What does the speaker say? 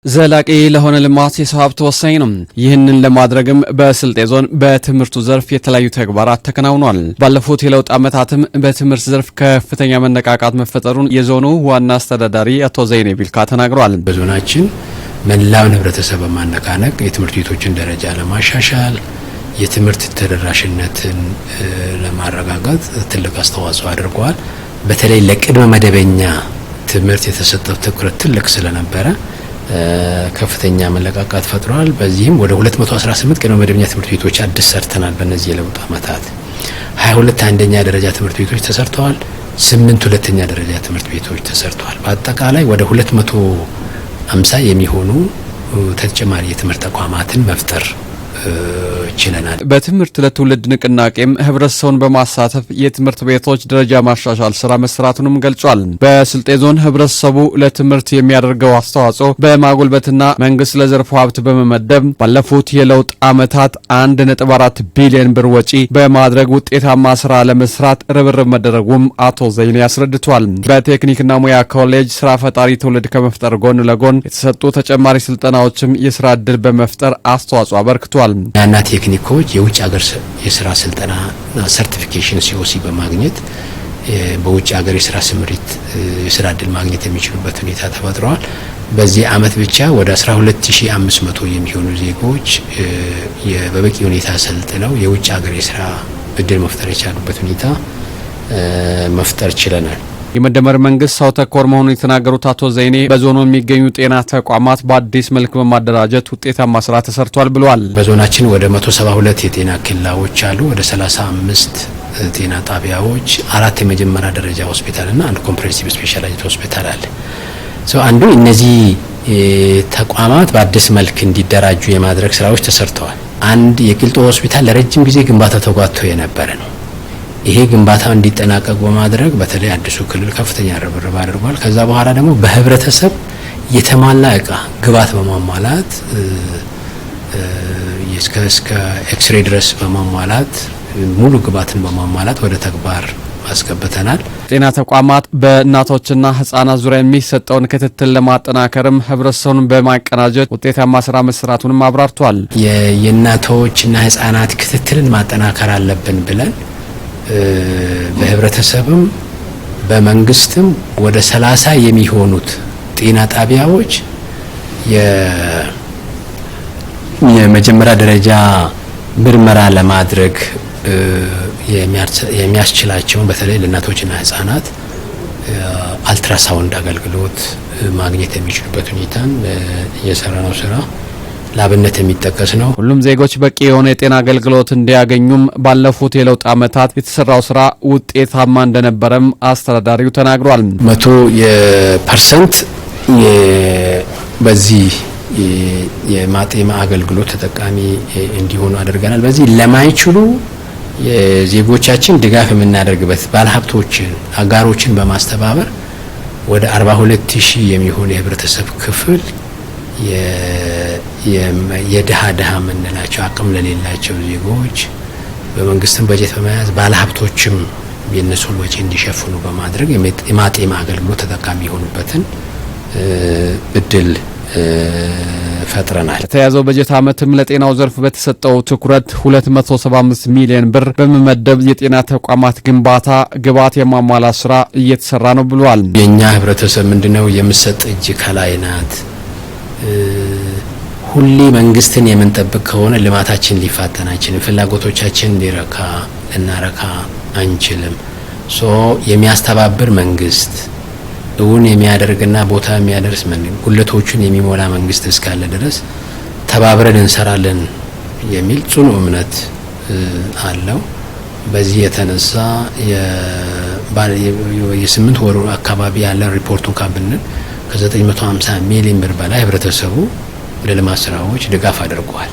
ዘላቂ ለሆነ ልማት የሰው ሀብት ወሳኝ ነው። ይህንን ለማድረግም በስልጤ ዞን በትምህርቱ ዘርፍ የተለያዩ ተግባራት ተከናውኗል። ባለፉት የለውጥ ዓመታትም በትምህርት ዘርፍ ከፍተኛ መነቃቃት መፈጠሩን የዞኑ ዋና አስተዳዳሪ አቶ ዘይኔ ቢልካ ተናግረዋል። በዞናችን መላውን ህብረተሰብ በማነቃነቅ የትምህርት ቤቶችን ደረጃ ለማሻሻል የትምህርት ተደራሽነትን ለማረጋገጥ ትልቅ አስተዋጽኦ አድርጓል። በተለይ ለቅድመ መደበኛ ትምህርት የተሰጠው ትኩረት ትልቅ ስለነበረ ከፍተኛ መለቃቃት ፈጥሯል። በዚህም ወደ 218 ቅድመ መደበኛ ትምህርት ቤቶች አዲስ ሰርተናል። በእነዚህ የለውጥ ዓመታት 22 አንደኛ ደረጃ ትምህርት ቤቶች ተሰርተዋል። 8 ሁለተኛ ደረጃ ትምህርት ቤቶች ተሰርተዋል። በአጠቃላይ ወደ 250 የሚሆኑ ተጨማሪ የትምህርት ተቋማትን መፍጠር ችለናል። በትምህርት ለትውልድ ንቅናቄም ህብረተሰቡን በማሳተፍ የትምህርት ቤቶች ደረጃ ማሻሻል ስራ መስራቱንም ገልጿል። በስልጤ ዞን ህብረተሰቡ ለትምህርት የሚያደርገው አስተዋጽኦ በማጎልበትና መንግስት ለዘርፉ ሀብት በመመደብ ባለፉት የለውጥ ዓመታት 1.4 ቢሊዮን ብር ወጪ በማድረግ ውጤታማ ስራ ለመስራት ርብርብ መደረጉም አቶ ዘይኔ ያስረድቷል። በቴክኒክና ሙያ ኮሌጅ ስራ ፈጣሪ ትውልድ ከመፍጠር ጎን ለጎን የተሰጡ ተጨማሪ ስልጠናዎችም የስራ ዕድል በመፍጠር አስተዋጽኦ አበርክቷል። ያና ቴክኒኮች የውጭ ሀገር የስራ ስልጠናና ሰርቲፊኬሽን ሲኦሲ በማግኘት በውጭ ሀገር የስራ ስምሪት የስራ ዕድል ማግኘት የሚችሉበት ሁኔታ ተፈጥሯል። በዚህ አመት ብቻ ወደ 12500 የሚሆኑ ዜጎች በበቂ ሁኔታ ሰልጥነው የውጭ ሀገር የስራ ዕድል መፍጠር የቻሉበት ሁኔታ መፍጠር ችለናል። የመደመር መንግስት ሰው ተኮር መሆኑን የተናገሩት አቶ ዘይኔ በዞኑ የሚገኙ ጤና ተቋማት በአዲስ መልክ በማደራጀት ውጤታማ ስራ ተሰርቷል ብለዋል። በዞናችን ወደ 172 የጤና ኬላዎች አሉ። ወደ 35 ጤና ጣቢያዎች፣ 4 የመጀመሪያ ደረጃ ሆስፒታልና አንድ ኮምፕሬሄንሲቭ ስፔሻላይዝድ ሆስፒታል አለ። አንዱ እነዚህ ተቋማት በአዲስ መልክ እንዲደራጁ የማድረግ ስራዎች ተሰርተዋል። አንድ የቂልጦ ሆስፒታል ለረጅም ጊዜ ግንባታ ተጓቶ የነበረ ነው። ይሄ ግንባታ እንዲጠናቀቅ በማድረግ በተለይ አዲሱ ክልል ከፍተኛ ርብርብ አድርጓል። ከዛ በኋላ ደግሞ በህብረተሰብ የተሟላ እቃ ግብዓት በማሟላት እስከ ኤክስሬ ድረስ በማሟላት ሙሉ ግብዓትን በማሟላት ወደ ተግባር አስገብተናል። ጤና ተቋማት በእናቶችና ህጻናት ዙሪያ የሚሰጠውን ክትትል ለማጠናከርም ህብረተሰቡን በማቀናጀት ውጤታማ ስራ መስራቱንም አብራርቷል። የእናቶችና ህጻናት ክትትልን ማጠናከር አለብን ብለን በህብረተሰብም በመንግስትም ወደ 30 የሚሆኑት ጤና ጣቢያዎች የመጀመሪያ ደረጃ ምርመራ ለማድረግ የሚያስችላቸውን በተለይ ለእናቶችና ህጻናት አልትራሳውንድ አገልግሎት ማግኘት የሚችሉበት ሁኔታን እየሰራ ነው። ስራ ላብነት የሚጠቀስ ነው። ሁሉም ዜጎች በቂ የሆነ የጤና አገልግሎት እንዲያገኙም ባለፉት የለውጥ ዓመታት የተሰራው ስራ ውጤታማ እንደነበረም አስተዳዳሪው ተናግሯል። 100% በዚህ የማጤማ አገልግሎት ተጠቃሚ እንዲሆኑ አድርገናል። በዚህ ለማይችሉ የዜጎቻችን ድጋፍ የምናደርግበት ባለሀብቶችን አጋሮችን በማስተባበር ወደ 42000 የሚሆኑ የህብረተሰብ ክፍል የድሃ የምንላቸው አቅም ለሌላቸው ዜጎች በመንግስትም በጀት በመያዝ ባለሀብቶችም የነሱን ወጪ እንዲሸፍኑ በማድረግ የማጤማ አገልግሎት ተጠቃሚ የሆኑበትን እድል ፈጥረናል። የተያዘው በጀት ዓመትም ለጤናው ዘርፍ በተሰጠው ትኩረት 275 ሚሊዮን ብር በመመደብ የጤና ተቋማት ግንባታ ግብዓት የማሟላት ስራ እየተሰራ ነው ብሏል። የኛ ህብረተሰብ ምንድነው የምሰጥ እጅ ከላይ ናት። ሁሌ መንግስትን የምንጠብቅ ከሆነ ልማታችን ሊፋጠን አይችልም። ፍላጎቶቻችን ልናረካ አንችልም። የሚያስተባብር መንግስት እውን የሚያደርግና ቦታ የሚያደርስ ጉለቶቹን የሚሞላ መንግስት እስካለ ድረስ ተባብረን እንሰራለን የሚል ጽኑ እምነት አለው። በዚህ የተነሳ የ8 ወሩ አካባቢ ያለ ሪፖርቱን ካብንን ከ950 ሚሊዮን ብር በላይ ህብረተሰቡ ለልማት ስራዎች ድጋፍ አድርጓል።